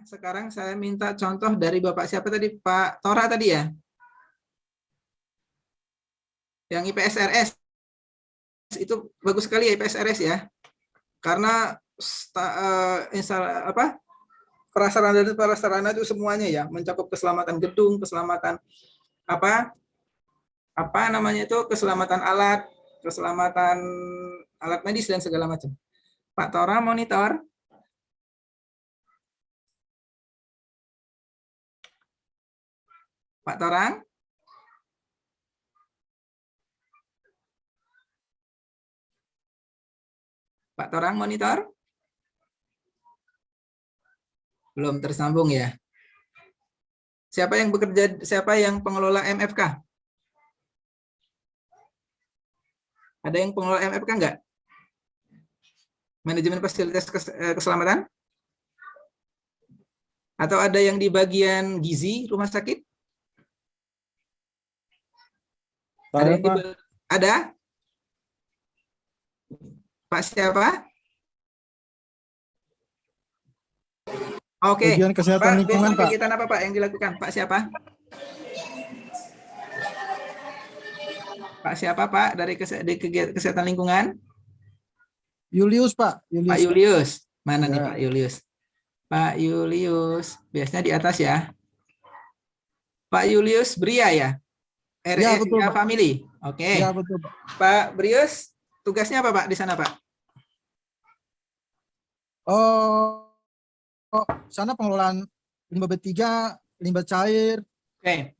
sekarang saya minta contoh dari Bapak siapa tadi? Pak Tora tadi ya? Yang IPSRS. Itu bagus sekali ya IPSRS ya. Karena prasarana dan prasarana itu semuanya ya, mencakup keselamatan gedung, keselamatan apa namanya itu, keselamatan alat medis dan segala macam. Pak Tora monitor. Pak Torang. Pak Torang monitor. Belum tersambung ya. Siapa yang pengelola MFK? Ada yang pengelola MFK enggak? Manajemen fasilitas keselamatan? Atau ada yang di bagian gizi rumah sakit? Ada? Pak siapa? Oke. Ujian kesehatan lingkungan, Pak. Kegiatan apa Pak yang dilakukan? Pak siapa? Pak siapa Pak dari kesehatan lingkungan? Julius, Pak. Pak Julius. Mana nih Ya. Pak Julius? Pak Julius. Biasanya di atas ya. Pak Julius Bria ya? Ya, betul, Pak. Family. Oke. Ya, betul, Pak. Pak Brius, tugasnya apa Pak di sana Pak? Sana pengelolaan limbah B3, limbah cair. Oke.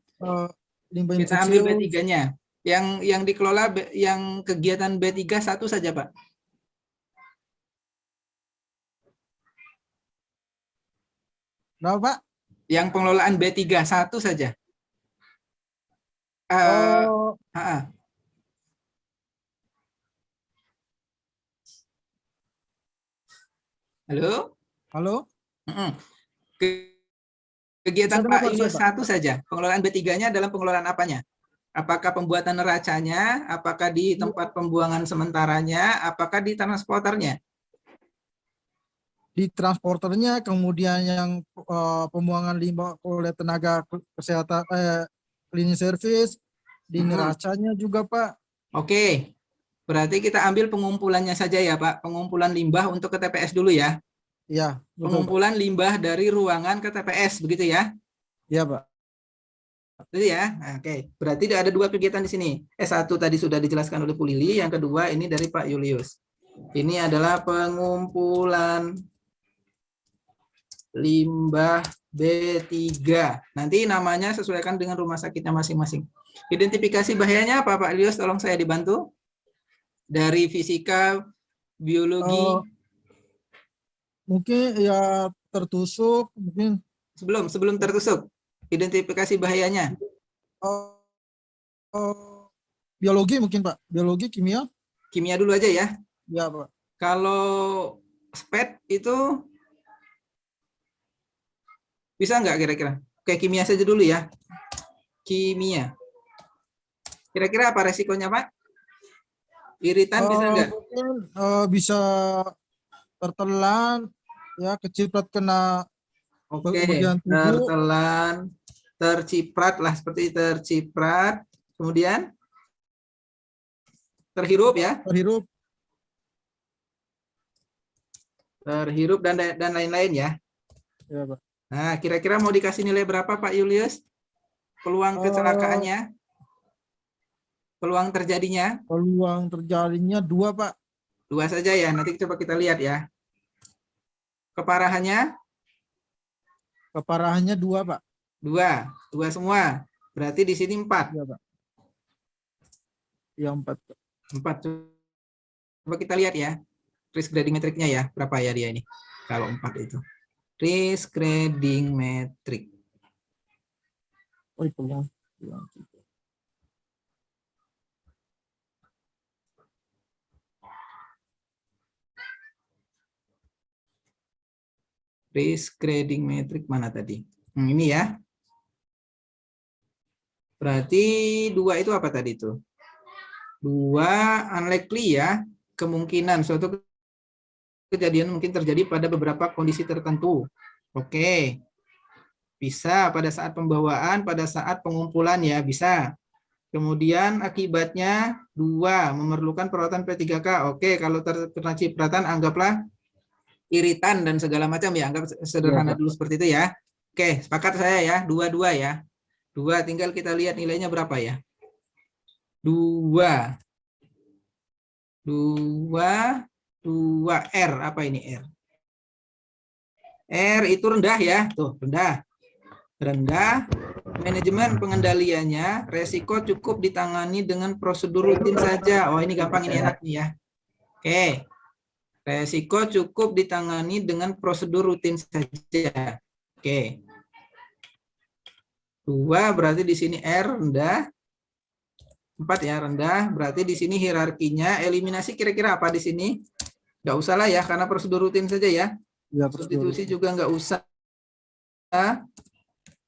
Limbah Kita infeksius. ambil B3-nya. Yang dikelola yang kegiatan B3 satu saja Pak. Berapa, Pak? Yang pengelolaan B3 satu saja. Halo? Halo? Kegiatan Pak Julius satu saja. Pengelolaan B3-nya dalam pengelolaan apanya? Apakah pembuatan neracanya? Apakah di tempat pembuangan sementaranya? Apakah di transporternya? Di transporternya, kemudian yang pembuangan limbah oleh tenaga kesehatan, cleaning service, di neracanya juga, Pak. Oke. Berarti kita ambil pengumpulannya saja ya Pak. Pengumpulan limbah untuk ke TPS dulu ya. Iya. Pengumpulan limbah dari ruangan ke TPS, begitu ya? Iya, Pak. Itu ya. Oke. Berarti ada dua kegiatan di sini. Satu tadi sudah dijelaskan oleh Bu Lili, yang kedua ini dari Pak Julius. Ini adalah pengumpulan limbah B3. Nanti namanya sesuaikan dengan rumah sakitnya masing-masing. Identifikasi bahayanya apa Pak Julius? Tolong saya dibantu. Dari fisika, biologi. Mungkin ya tertusuk, mungkin. Sebelum tertusuk. Identifikasi bahayanya. Biologi mungkin Pak. Biologi, kimia. Kimia dulu aja ya. Ya Pak. Kalau SPED itu bisa nggak kira-kira? Kayak kimia saja dulu ya. Kimia. Kira-kira apa resikonya Pak? Iritan bisa nggak? Mungkin bisa tertelan, ya keciprat kena bagian tubuh. Tertelan, terciprat lah, seperti terciprat. Kemudian terhirup ya? Terhirup dan lain-lain ya? Ya Pak. Nah, kira-kira mau dikasih nilai berapa Pak Julius? Peluang kecelakaannya? Peluang terjadinya? Peluang terjadinya 2 Pak. 2 saja ya, nanti coba kita lihat ya. Keparahannya? Keparahannya 2 Pak. 2 semua. Berarti di sini 4. Ya Pak. Ya 4. 4. Coba kita lihat ya. Risk grading metriknya ya, berapa ya dia ini? Kalau 4 itu. Risk grading metric. Peluang. Risk grading metric mana tadi? Ini ya. Berarti 2 itu apa tadi itu? 2 unlikely ya. Kemungkinan suatu kejadian mungkin terjadi pada beberapa kondisi tertentu. Oke. Bisa pada saat pembawaan, pada saat pengumpulan ya, bisa. Kemudian akibatnya 2, memerlukan perawatan P3K. Oke, kalau terkena cipratan anggaplah iritan dan segala macam ya, anggap Iya, sederhana Pak. dulu seperti itu ya. Oke, sepakat saya ya, 2 ya. 2, tinggal kita lihat nilainya berapa ya. 2, 2, 2 R, apa ini R? R itu rendah ya, tuh rendah. Rendah, manajemen pengendaliannya, resiko cukup ditangani dengan prosedur rutin saja. Oh ini gampang, ini enak nih ya. Oke, resiko cukup ditangani dengan prosedur rutin saja. Oke. 2 berarti di sini R rendah. 4 ya rendah, berarti di sini hierarkinya eliminasi kira-kira apa di sini? Nggak usah lah ya, karena prosedur rutin saja ya. Iya, Substitusi juga nggak usah.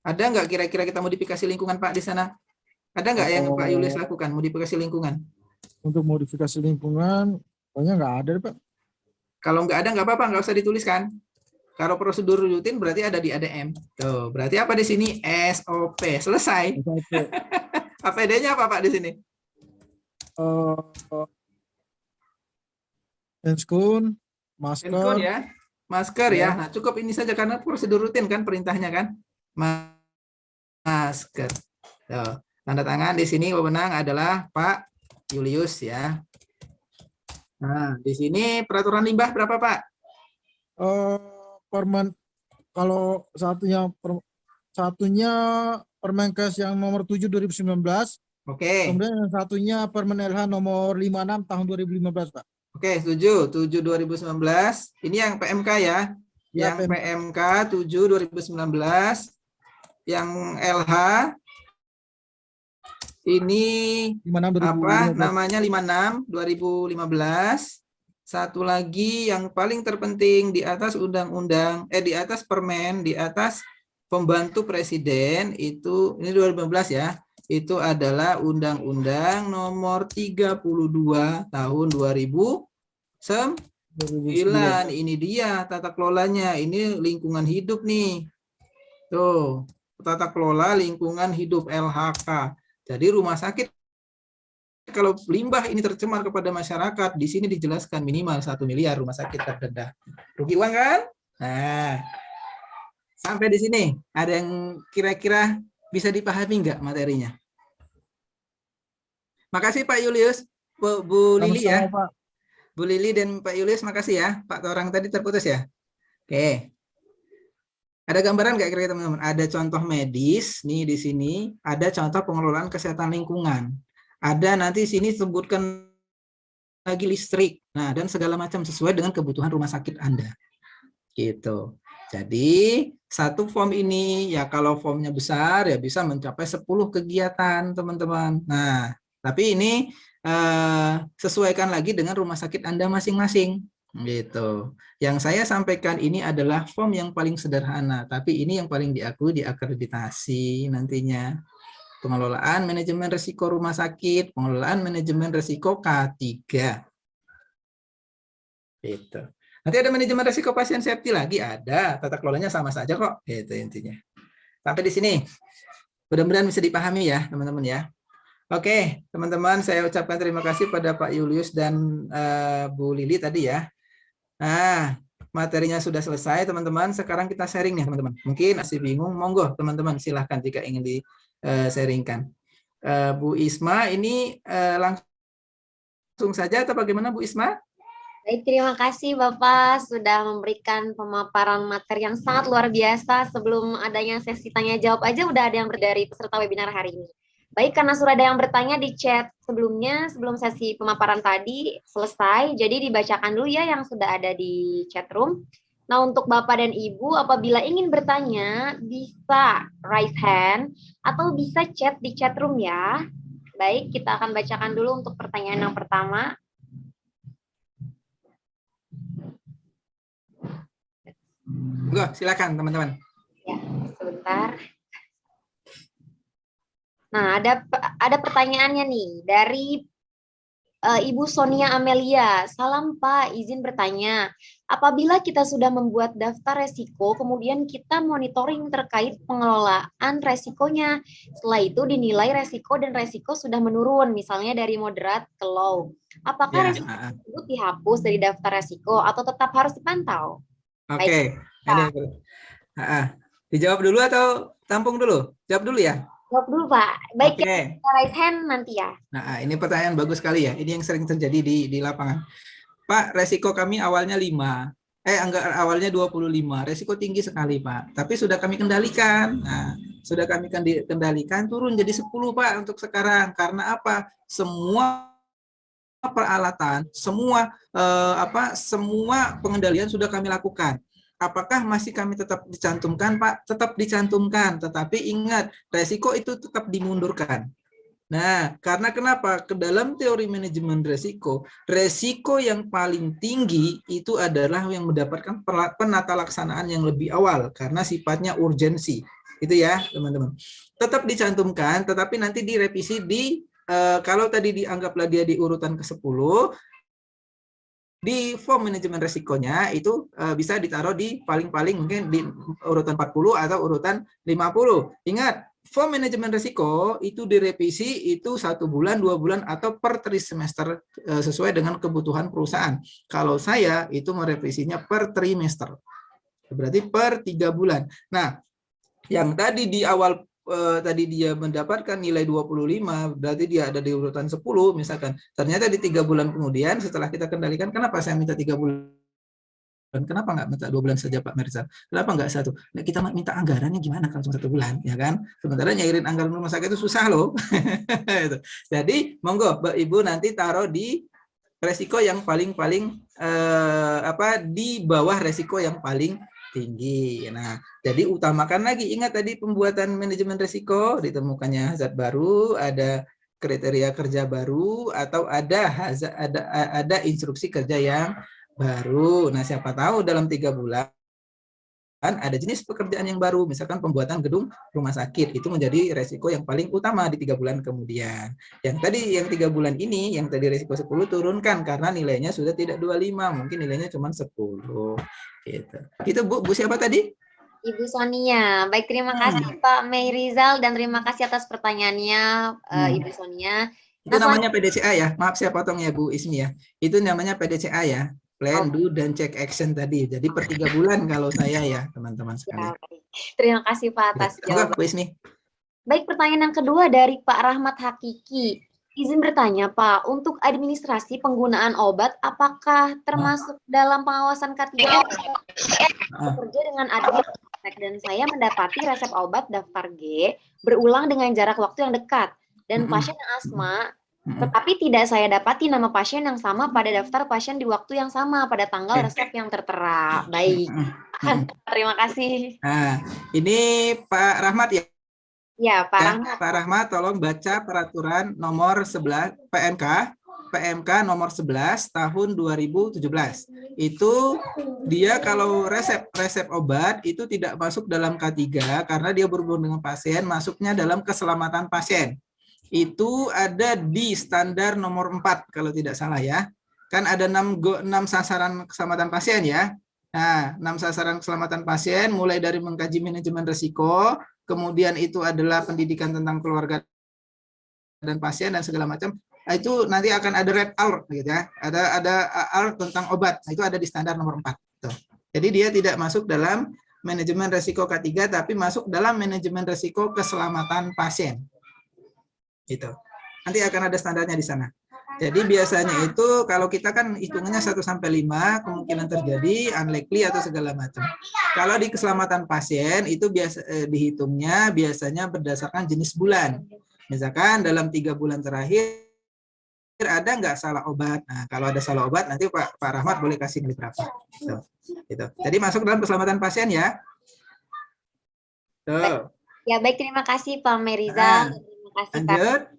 Ada nggak kira-kira kita modifikasi lingkungan Pak di sana? Ada nggak yang Pak Yulis lakukan modifikasi lingkungan? Untuk modifikasi lingkungan, pokoknya nggak ada, Pak. Kalau nggak ada nggak apa-apa, nggak usah dituliskan. Kalau prosedur rutin berarti ada di ADM. Tuh, berarti apa di sini? SOP. Selesai. APD-nya apa Pak di sini? Enskun, masker. Handphone ya. Masker ya. Nah, cukup ini saja karena prosedur rutin kan perintahnya kan. Masker. Tuh. Tanda tangan di sini wewenang adalah Pak Julius ya. Nah, di sini peraturan limbah berapa Pak? Permen, kalau satunya Permenkes yang nomor 7 2019. Oke. Kemudian yang satunya Permen LH nomor 56 tahun 2015, Pak. Oke, setuju. 7 2019. Ini yang PMK ya. Ya, Yang PMK 7 2019. Yang LH ini 56 apa 2015. namanya 56 2015. Satu lagi yang paling terpenting di atas undang-undang di atas permen, di atas pembantu presiden itu ini 2015 ya. Itu adalah Undang-Undang Nomor 32 tahun 2009. Ini dia tata kelolanya. Ini lingkungan hidup nih. Tuh, tata kelola lingkungan hidup LHK. Jadi rumah sakit kalau limbah ini tercemar kepada masyarakat, di sini dijelaskan minimal 1 miliar rumah sakit terdenda. Rugi uang kan? Nah, sampai di sini ada yang kira-kira bisa dipahami nggak materinya? Makasih Pak Julius, Bu Lili ya. Pak. Bu Lili dan Pak Julius, makasih ya. Pak Torang tadi terputus ya. Oke. Ada gambaran nggak kira-kira teman-teman? Ada contoh medis nih di sini. Ada contoh pengelolaan kesehatan lingkungan. Ada nanti sini sebutkan lagi listrik. Nah, dan segala macam sesuai dengan kebutuhan rumah sakit Anda. Gitu. Jadi, satu form ini ya kalau formnya besar ya bisa mencapai 10 kegiatan, teman-teman. Nah, tapi ini sesuaikan lagi dengan rumah sakit Anda masing-masing. Gitu. Yang saya sampaikan ini adalah form yang paling sederhana, tapi ini yang paling diakui di akreditasi nantinya. Pengelolaan manajemen risiko rumah sakit, pengelolaan manajemen risiko K3. Gitu. Nanti ada manajemen risiko pasien safety lagi, ada. Tata kelolanya sama saja kok. Itu intinya. Sampai di sini. Mudah-mudahan bisa dipahami ya, teman-teman ya. Oke, teman-teman, saya ucapkan terima kasih pada Pak Julius dan Bu Lili tadi ya. Nah, materinya sudah selesai, teman-teman. Sekarang kita sharing nih, teman-teman. Mungkin masih bingung, monggo, teman-teman. Silahkan jika ingin di-sharingkan. Bu Isma, ini langsung saja atau bagaimana Bu Isma? Baik, terima kasih Bapak sudah memberikan pemaparan materi yang sangat luar biasa. Sebelum adanya sesi tanya jawab aja udah ada yang dari peserta webinar hari ini. Baik, karena sudah ada yang bertanya di chat sebelumnya, sebelum sesi pemaparan tadi selesai, jadi dibacakan dulu ya yang sudah ada di chat room. Nah, untuk Bapak dan Ibu, apabila ingin bertanya, bisa raise hand atau bisa chat di chat room ya. Baik, kita akan bacakan dulu untuk pertanyaan yang pertama. Enggak, silakan teman-teman. Ya, sebentar. Nah, ada pertanyaannya nih dari Ibu Sonia Amelia, salam Pak, izin bertanya. Apabila kita sudah membuat daftar resiko, kemudian kita monitoring terkait pengelolaan resikonya. Setelah itu dinilai resiko dan resiko sudah menurun, misalnya dari moderat ke low. Apakah Ya, resiko tersebut dihapus dari daftar resiko atau tetap harus dipantau? Oke. Dijawab dulu atau tampung dulu? Jawab dulu ya. Jawab dulu Pak. Baik, Oke. raise hand nanti ya. Nah, ini pertanyaan bagus sekali ya. Ini yang sering terjadi di lapangan. Pak, resiko kami awalnya 5. Awalnya 25. Resiko tinggi sekali, Pak. Tapi sudah kami kendalikan. Nah, sudah kami kendalikan turun jadi 10, Pak, untuk sekarang. Karena apa? Semua peralatan, semua semua pengendalian sudah kami lakukan. Apakah masih kami tetap dicantumkan, Pak? Tetap dicantumkan, tetapi ingat, resiko itu tetap dimundurkan. Nah, karena kenapa? Ke dalam teori manajemen resiko yang paling tinggi itu adalah yang mendapatkan penata laksanaan yang lebih awal, karena sifatnya urgensi. Itu ya, teman-teman. Tetap dicantumkan, tetapi nanti direvisi kalau tadi dianggaplah dia di urutan ke-10, di form manajemen resikonya itu bisa ditaruh di paling-paling mungkin di urutan 40 atau urutan 50. Ingat, form manajemen resiko itu direvisi itu 1 bulan, 2 bulan, atau per trimester sesuai dengan kebutuhan perusahaan. Kalau saya itu merevisinya per trimester. Berarti per 3 bulan. Nah, yang tadi di awal tadi dia mendapatkan nilai 25, berarti dia ada di urutan 10 misalkan. Ternyata di 3 bulan kemudian setelah kita kendalikan, kenapa saya minta 3 bulan? Kenapa nggak minta 2 bulan saja Pak Merizal? Kenapa nggak 1? Nah, kita minta anggarannya gimana kalau cuma 1 bulan, ya kan? Sementara nyairin anggaran rumah sakit itu susah loh. Jadi monggo Mbak Ibu nanti taruh di resiko yang paling-paling di bawah resiko yang paling tinggi. Nah, jadi utamakan lagi, ingat tadi pembuatan manajemen risiko, ditemukannya hazard baru, ada kriteria kerja baru, atau ada instruksi kerja yang baru. Nah, siapa tahu dalam 3 bulan ada jenis pekerjaan yang baru, misalkan pembuatan gedung rumah sakit, itu menjadi resiko yang paling utama di 3 bulan kemudian. Yang tadi yang 3 bulan ini, yang tadi resiko 10 turunkan karena nilainya sudah tidak 25, mungkin nilainya cuma 10. Gitu. Itu Bu siapa tadi? Ibu Sonia. Baik, terima kasih Pak Meirizal dan terima kasih atas pertanyaannya Ibu Sonia. Itu namanya PDCA ya. Maaf saya potong ya Bu Ismi ya. Itu namanya PDCA ya. Plan, do, dan check action tadi. Jadi per 3 bulan kalau saya ya, teman-teman sekalian. Ya, terima kasih Pak atas jawaban. Bu Ismi. Baik, pertanyaan yang kedua dari Pak Rahmat Hakiki. Izin bertanya Pak, untuk administrasi penggunaan obat, apakah termasuk dalam pengawasan K3? Bekerja dengan admin, dan saya mendapati resep obat daftar G berulang dengan jarak waktu yang dekat. Dan pasien yang asma, tetapi tidak saya dapati nama pasien yang sama pada daftar pasien di waktu yang sama pada tanggal resep yang tertera. Baik, terima kasih. Nah, ini Pak Rahmat ya? Ya, Pak Rahmat. Pak Rahmat, tolong baca peraturan nomor 11 PMK nomor 11 tahun 2017. Itu dia kalau resep obat itu tidak masuk dalam K3 karena dia berhubungan dengan pasien, masuknya dalam keselamatan pasien. Itu ada di standar nomor 4 kalau tidak salah ya. Kan ada 6 sasaran keselamatan pasien ya. Nah, 6 sasaran keselamatan pasien mulai dari mengkaji manajemen risiko, kemudian itu adalah pendidikan tentang keluarga dan pasien dan segala macam. Itu nanti akan ada red alert gitu ya. Ada alert tentang obat. Nah, itu ada di standar nomor 4. Tuh. Jadi dia tidak masuk dalam manajemen risiko K3 tapi masuk dalam manajemen risiko keselamatan pasien. Gitu. Nanti akan ada standarnya di sana. Jadi biasanya itu kalau kita kan hitungannya 1 sampai 5 kemungkinan terjadi, unlikely atau segala macam. Kalau di keselamatan pasien itu dihitungnya biasanya berdasarkan jenis bulan. Misalkan dalam 3 bulan terakhir ada nggak salah obat. Nah, kalau ada salah obat nanti Pak Rahmat boleh kasih nilai berapa. Gitu. Jadi masuk dalam keselamatan pasien ya. Tuh. Ya baik, terima kasih Pak Merizal. Terima kasih lanjut. Pak.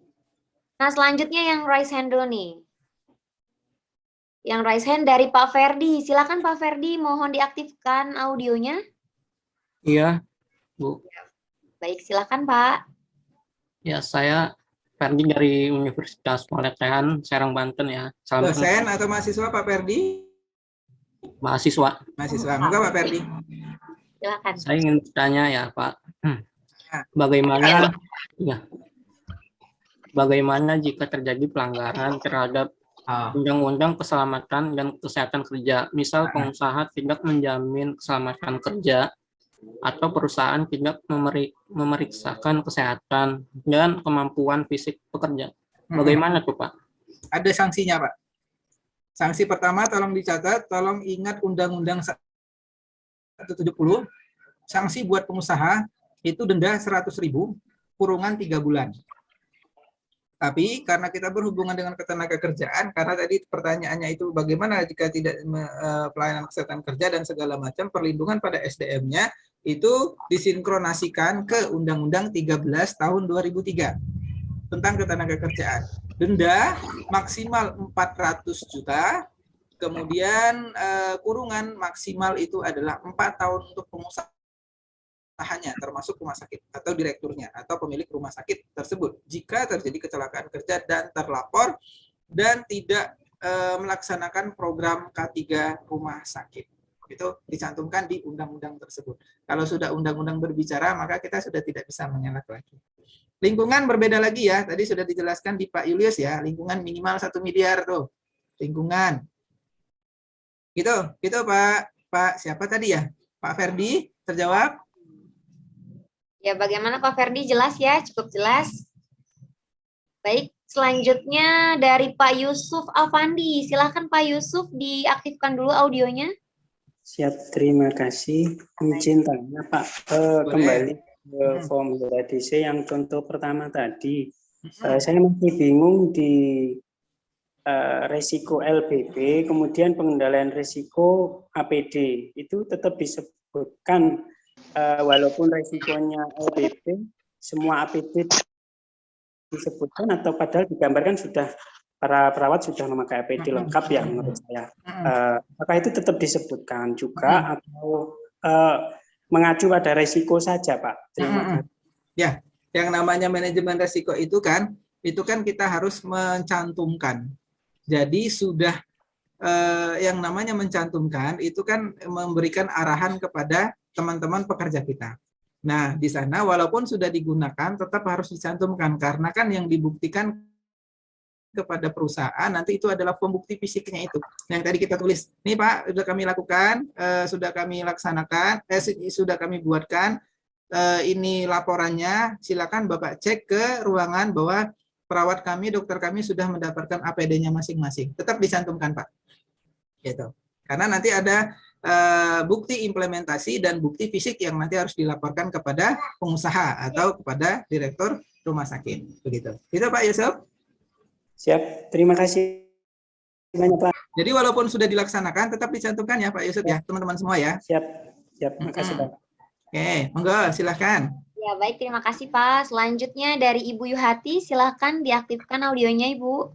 Nah, selanjutnya yang raise hand dulu nih. Yang raise hand dari Pak Ferdi. Silakan Pak Ferdi, mohon diaktifkan audionya. Iya, Bu. Baik, silakan Pak. Ya, saya Ferdi dari Universitas Moletean, Serang, Banten ya. Salam Dosen kenal. atau mahasiswa Pak Ferdi? Mahasiswa. Mahasiswa. Moga Pak Ferdi. Silakan. Saya ingin bertanya ya Pak, Ya. bagaimana jika terjadi pelanggaran terhadap Undang-Undang Keselamatan dan Kesehatan Kerja, misal pengusaha tidak menjamin keselamatan kerja atau perusahaan tidak memeriksakan kesehatan dan kemampuan fisik pekerja. Bagaimana tuh Pak? Ada sanksinya Pak. Sanksi pertama tolong dicatat, tolong ingat Undang-Undang 170, sanksi buat pengusaha itu denda 100.000, kurungan 3 bulan. Tapi karena kita berhubungan dengan ketenagakerjaan, karena tadi pertanyaannya itu bagaimana jika tidak pelayanan kesehatan kerja dan segala macam, perlindungan pada SDM-nya itu disinkronasikan ke Undang-Undang 13 tahun 2003 tentang ketenagakerjaan. Denda maksimal 400 juta, kemudian kurungan maksimal itu adalah 4 tahun untuk pengusaha hanya termasuk rumah sakit atau direkturnya atau pemilik rumah sakit tersebut jika terjadi kecelakaan kerja dan terlapor dan tidak melaksanakan program K3 rumah sakit. Itu dicantumkan di undang-undang tersebut. Kalau sudah undang-undang berbicara, maka kita sudah tidak bisa mengelak lagi. Lingkungan berbeda lagi ya, tadi sudah dijelaskan di Pak Julius ya, lingkungan minimal 1 miliar tuh, lingkungan. Gitu Pak siapa tadi ya? Pak Ferdi, terjawab? Ya, bagaimana Pak Ferdi? Jelas ya, cukup jelas. Baik, selanjutnya dari Pak Yusuf Afandi. Silakan Pak Yusuf, diaktifkan dulu audionya. Siap, terima kasih. Izin tanya Pak, kembali ke formulir DC yang contoh pertama tadi. Saya masih bingung di resiko LBP, kemudian pengendalian resiko APD. Itu tetap disebutkan walaupun resikonya LBP, semua APD disebutkan atau padahal digambarkan sudah para perawat sudah memakai APD lengkap ya menurut saya. Apakah itu tetap disebutkan juga atau mengacu pada resiko saja Pak? Terima kasih. Ya, yang namanya manajemen resiko itu kan kita harus mencantumkan. Jadi sudah yang namanya mencantumkan itu kan memberikan arahan kepada teman-teman pekerja kita. Nah, di sana walaupun sudah digunakan tetap harus dicantumkan karena kan yang dibuktikan kepada perusahaan nanti itu adalah pembukti fisiknya itu. Yang tadi kita tulis, nih Pak, sudah kami lakukan, sudah kami laksanakan, sudah kami buatkan, ini laporannya, silakan Bapak cek ke ruangan bahwa perawat kami, dokter kami sudah mendapatkan APD-nya masing-masing. Tetap dicantumkan Pak. Gitu. Karena nanti ada bukti implementasi dan bukti fisik yang nanti harus dilaporkan kepada pengusaha atau kepada direktur rumah sakit. Begitu. Itu Pak Yusuf. Siap, terima kasih banyak Pak. Jadi walaupun sudah dilaksanakan, tetap dicantumkan ya Pak Yusuf ya, teman-teman semua ya. Siap, terima kasih Pak. Oke, monggo silahkan. Ya, baik, terima kasih Pak. Selanjutnya dari Ibu Yuhati, silahkan diaktifkan audionya Ibu.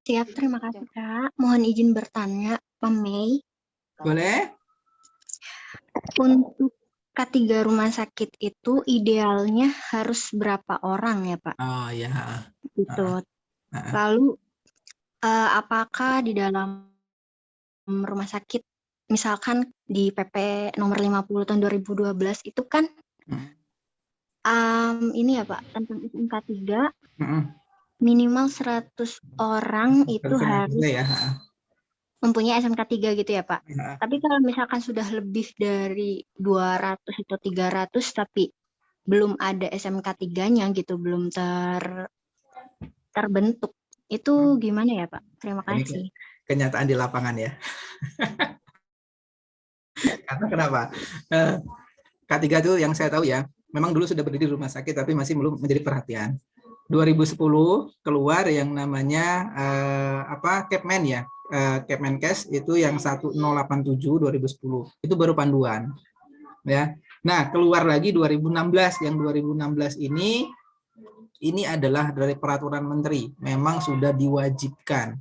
Siap, terima kasih Kak. Mohon izin bertanya, Pak Mei. Boleh? Untuk K3 rumah sakit itu idealnya harus berapa orang ya Pak? Oh ya. Gitu. Lalu apakah di dalam rumah sakit, misalkan di PP nomor 50 tahun 2012 itu kan ini ya Pak, tentang SMK 3 minimal 100 orang itu harus mempunyai SMK 3 gitu ya Pak. Tapi kalau misalkan sudah lebih dari 200 atau 300 tapi belum ada SMK 3-nya gitu, belum terbentuk. Itu gimana ya Pak? Terima kasih. Kenyataan di lapangan ya. Karena kenapa? K3 itu yang saya tahu ya, memang dulu sudah berdiri di rumah sakit tapi masih belum menjadi perhatian. 2010 keluar yang namanya Kepmen ya. Kemenkes itu yang 1087 2010. Itu baru panduan. Ya. Nah, keluar lagi 2016. Yang 2016 ini adalah dari peraturan menteri. Memang sudah diwajibkan.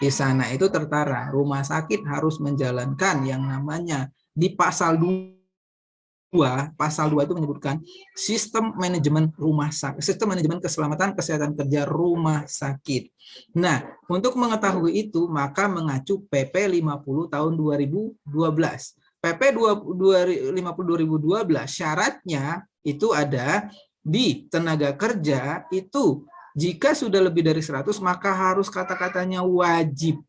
Di sana itu tertara rumah sakit harus menjalankan yang namanya di pasal 2 pasal 2 itu menyebutkan sistem manajemen rumah sakit, sistem manajemen keselamatan kesehatan kerja rumah sakit. Nah, untuk mengetahui itu maka mengacu PP 50 tahun 2012. PP 50 2012 syaratnya itu ada di tenaga kerja itu jika sudah lebih dari 100 maka harus kata-katanya wajib.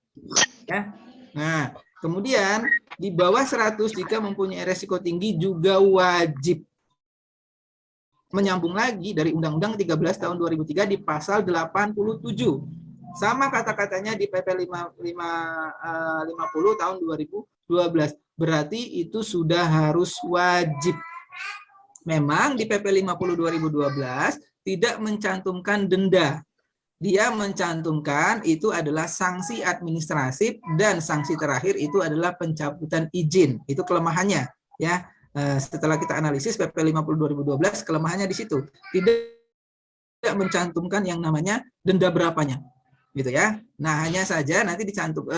Ya. Nah, kemudian di bawah 100 jika mempunyai resiko tinggi juga wajib. Menyambung lagi dari Undang-Undang 13 tahun 2003 di pasal 87. Sama kata-katanya di PP 50 tahun 2012. Berarti itu sudah harus wajib. Memang di PP 50 2012 tidak mencantumkan denda. Dia mencantumkan itu adalah sanksi administratif dan sanksi terakhir itu adalah pencabutan izin. Itu kelemahannya, ya. Setelah kita analisis PP 50 2012 kelemahannya di situ. Tidak mencantumkan yang namanya denda berapanya. Gitu ya. Nah, hanya saja nanti dicantum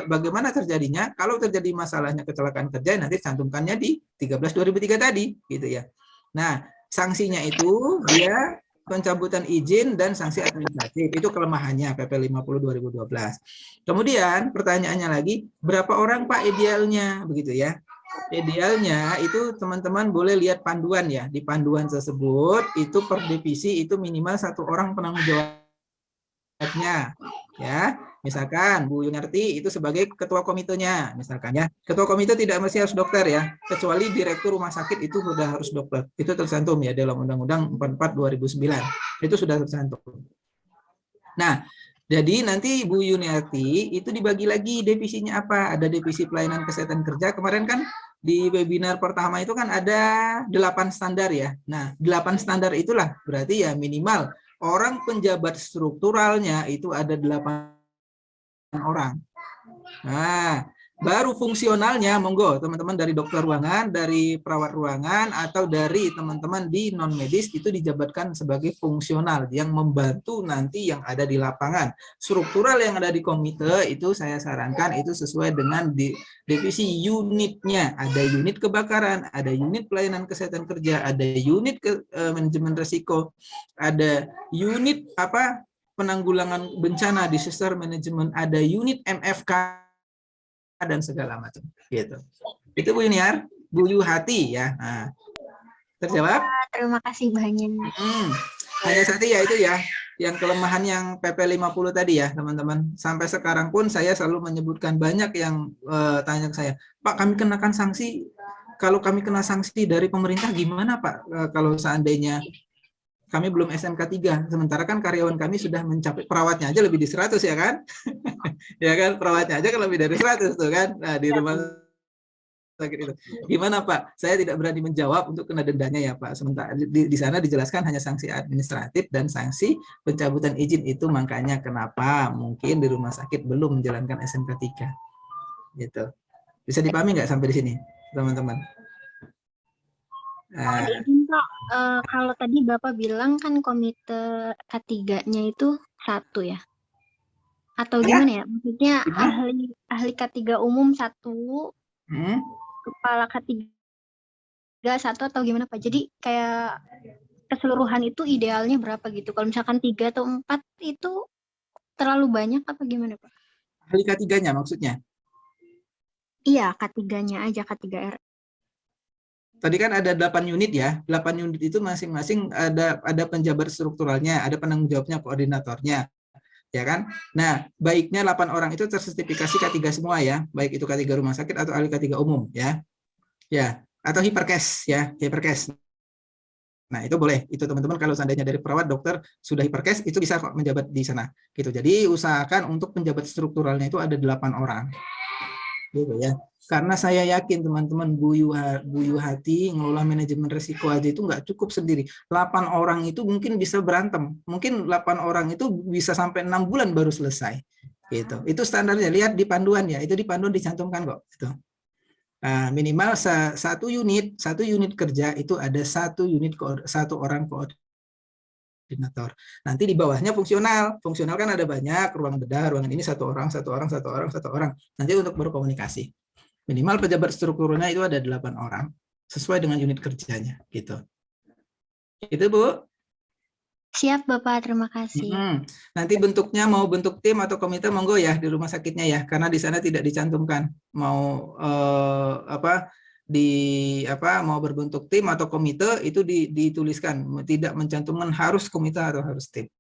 bagaimana terjadinya kalau terjadi masalahnya kecelakaan kerja nanti cantumkannya di 13 2003 tadi, gitu ya. Nah, sanksinya itu dia pencabutan izin dan sanksi administratif. Itu kelemahannya PP 50 2012. Kemudian pertanyaannya lagi, berapa orang Pak idealnya begitu ya? Idealnya itu teman-teman boleh lihat panduan ya. Di panduan tersebut itu per divisi itu minimal 1 orang penanggung jawabnya. Ya, misalkan Bu Yunarti itu sebagai ketua komitenya, misalkan ya. Ketua komite tidak mesti harus dokter ya, kecuali direktur rumah sakit itu sudah harus dokter. Itu tercantum ya dalam Undang-Undang 44 2009. Itu sudah tercantum. Nah, jadi nanti Bu Yuniarti itu dibagi lagi divisinya apa? Ada divisi pelayanan kesehatan kerja. Kemarin kan di webinar pertama itu kan ada 8 standar ya. Nah, 8 standar itulah berarti ya minimal orang penjabat strukturalnya itu ada 8 orang. Nah, baru fungsionalnya monggo teman-teman dari dokter ruangan, dari perawat ruangan atau dari teman-teman di non medis itu dijabatkan sebagai fungsional yang membantu nanti yang ada di lapangan. Struktural yang ada di komite itu saya sarankan itu sesuai dengan divisi unitnya. Ada unit kebakaran, ada unit pelayanan kesehatan kerja, ada unit manajemen risiko, ada unit penanggulangan bencana, disaster management, ada unit MFK dan segala macam gitu. Itu Bu Yuniar, Bu Yuhati ya. Nah, terjawab? Terima kasih banyak. Hanya satu ya itu ya, yang kelemahan yang PP 50 tadi ya teman-teman. Sampai sekarang pun saya selalu menyebutkan banyak yang tanya ke saya, Pak kami kenakan sanksi, kalau kami kena sanksi dari pemerintah gimana Pak? Kalau seandainya kami belum SMK 3, sementara kan karyawan kami sudah mencapai, perawatnya aja lebih di 100 ya kan? Ya kan, perawatnya aja kan lebih dari 100 tuh kan. Nah, di rumah sakit itu. Gimana Pak? Saya tidak berani menjawab untuk kena dendanya ya Pak. Sementara di sana dijelaskan hanya sanksi administratif dan sanksi pencabutan izin itu, makanya kenapa mungkin di rumah sakit belum menjalankan SMK 3. Gitu. Bisa dipahami nggak sampai di sini, teman-teman? Kalau tadi Bapak bilang kan komite K3-nya itu 1 ya? Atau gimana ya? Maksudnya ahli K3 umum 1, kepala K3 1 atau gimana Pak? Jadi kayak keseluruhan itu idealnya berapa gitu? Kalau misalkan 3 atau 4 itu terlalu banyak apa gimana Pak? Ahli K3-nya maksudnya? Iya, K3-nya aja, K3R. Tadi kan ada 8 unit ya, 8 unit itu masing-masing ada penjabat strukturalnya, ada penanggung jawabnya, koordinatornya, ya kan? Nah, baiknya 8 orang itu tersertifikasi K3 semua ya, baik itu K3 rumah sakit atau ahli K3 umum ya. Ya, atau hiperkes ya, hiperkes. Nah, itu boleh. Itu teman-teman kalau seandainya dari perawat, dokter sudah hiperkes itu bisa kok menjabat di sana. Gitu. Jadi usahakan untuk penjabat strukturalnya itu ada 8 orang. Gitu ya. Karena saya yakin teman-teman Bu Yuhati ngelola manajemen risiko aja itu nggak cukup sendiri. 8 orang itu mungkin bisa berantem. Mungkin 8 orang itu bisa sampai 6 bulan baru selesai. Gitu. Itu standarnya. Lihat di panduan ya. Itu di panduan dicantumkan kok. Gitu. Nah, minimal satu unit kerja itu ada satu orang koordinator. Nanti di bawahnya fungsional. Fungsional kan ada banyak, ruang bedah, ruangan ini satu orang. Nanti untuk berkomunikasi. Minimal pejabat strukturnya itu ada 8 orang. sesuai dengan unit kerjanya gitu. Itu Bu. Siap Bapak, terima kasih. Nanti bentuknya mau bentuk tim atau komite monggo ya di rumah sakitnya ya, karena di sana tidak dicantumkan mau mau berbentuk tim atau komite itu dituliskan, tidak mencantumkan harus komite atau harus tim.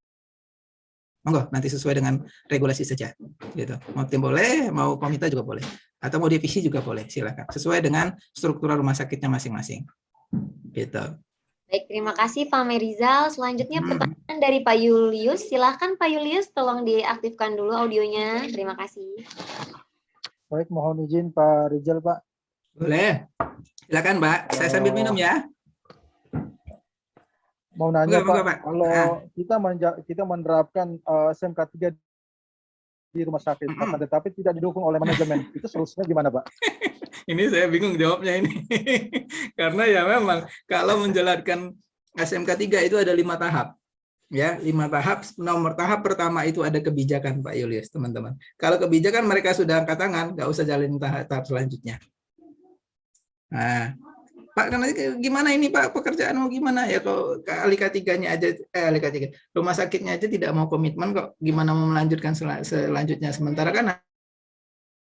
Monggo nanti sesuai dengan regulasi saja gitu. Mau tim boleh, mau komite juga boleh, atau mau divisi juga boleh, silakan sesuai dengan struktur rumah sakitnya masing-masing gitu. Baik, terima kasih Pak Merizal. Selanjutnya pertanyaan dari Pak Julius. Silahkan Pak Julius, tolong diaktifkan dulu audionya. Terima kasih. Baik, mohon izin Pak Rizal, Pak. Boleh. Silakan, Mbak. Saya sambil minum ya. Mau nanya, Pak. Kalau kita menerapkan SMK 3 di rumah sakit, tetapi tidak didukung oleh manajemen, itu solusinya gimana, Pak? Ini saya bingung jawabnya ini. Karena ya memang kalau menjalankan SMK 3 itu ada 5 tahap. Ya, 5 tahap. Nomor tahap pertama itu ada kebijakan, Pak Julius, teman-teman. Kalau kebijakan mereka sudah angkat tangan, nggak usah jalin tahap selanjutnya. Nah, Pak, gimana ini Pak, pekerjaan mau gimana ya kalau ahli K3-nya aja, rumah sakitnya aja tidak mau komitmen kok, gimana mau melanjutkan selanjutnya, sementara kan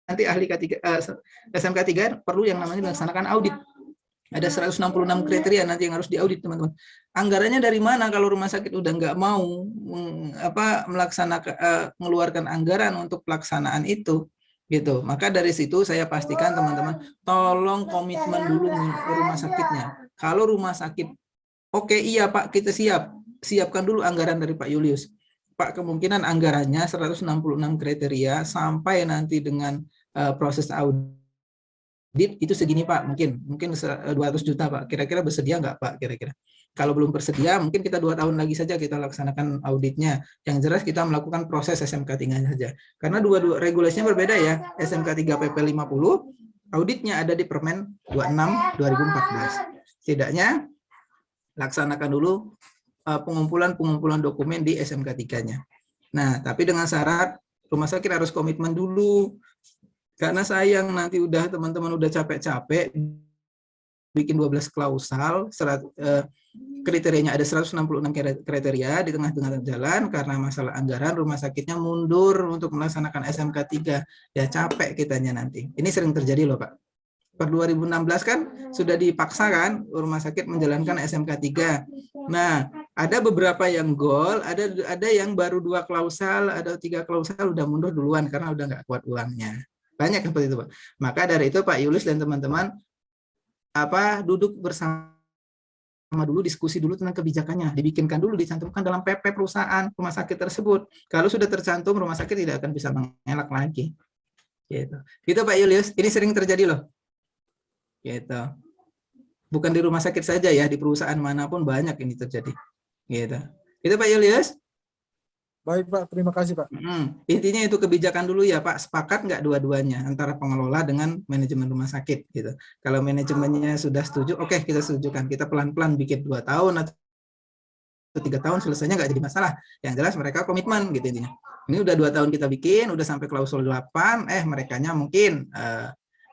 nanti ahli K3, SMK 3 perlu yang namanya melaksanakan audit. Ada 166 kriteria nanti yang harus diaudit, teman-teman. Anggarannya dari mana kalau rumah sakit udah nggak mau melaksanakan mengeluarkan anggaran untuk pelaksanaan itu? Gitu. Maka dari situ saya pastikan teman-teman tolong komitmen dulu ke rumah sakitnya. Kalau rumah sakit oke, iya Pak, kita siapkan dulu anggaran dari Pak Julius. Pak, kemungkinan anggarannya 166 kriteria sampai nanti dengan proses audit itu segini Pak, mungkin 200 juta Pak. Kira-kira bersedia nggak Pak kira-kira? Kalau belum bersedia, mungkin kita 2 tahun lagi saja kita laksanakan auditnya. Yang jelas kita melakukan proses SMK 3 saja. Karena dua regulasinya berbeda ya. SMK 3 PP 50, auditnya ada di Permen 26 2014. Setidaknya laksanakan dulu pengumpulan dokumen di SMK 3-nya. Nah, tapi dengan syarat rumah sakit harus komitmen dulu. Karena sayang nanti teman-teman udah capek-capek bikin 12 klausal, kriterianya ada 166 kriteria di tengah-tengah jalan karena masalah anggaran rumah sakitnya mundur untuk melaksanakan SMK 3. Ya capek kitanya nanti. Ini sering terjadi loh Pak. Per 2016 kan sudah dipaksa kan rumah sakit menjalankan SMK 3. Nah, ada beberapa yang gol, ada yang baru 2 klausal, ada 3 klausal udah mundur duluan karena udah nggak kuat uangnya. Banyak seperti itu Pak. Maka dari itu Pak Julius dan teman-teman duduk bersama dulu, diskusi dulu tentang kebijakannya, dibikinkan dulu, dicantumkan dalam PP perusahaan rumah sakit tersebut. Kalau sudah tercantum, rumah sakit tidak akan bisa mengelak lagi. Gitu Pak Julius, ini sering terjadi loh. Gitu. Bukan di rumah sakit saja ya, di perusahaan manapun banyak ini terjadi. Gitu. Itu Pak Julius. Baik Pak, terima kasih Pak. Intinya itu kebijakan dulu ya Pak, sepakat nggak dua-duanya antara pengelola dengan manajemen rumah sakit gitu. Kalau manajemennya sudah setuju, oke, kita setujukan, kita pelan-pelan bikin 2 tahun atau 3 tahun selesainya nggak jadi masalah. Yang jelas mereka komitmen gitu intinya. Ini udah 2 tahun kita bikin, udah sampai klausul 8, merekanya mungkin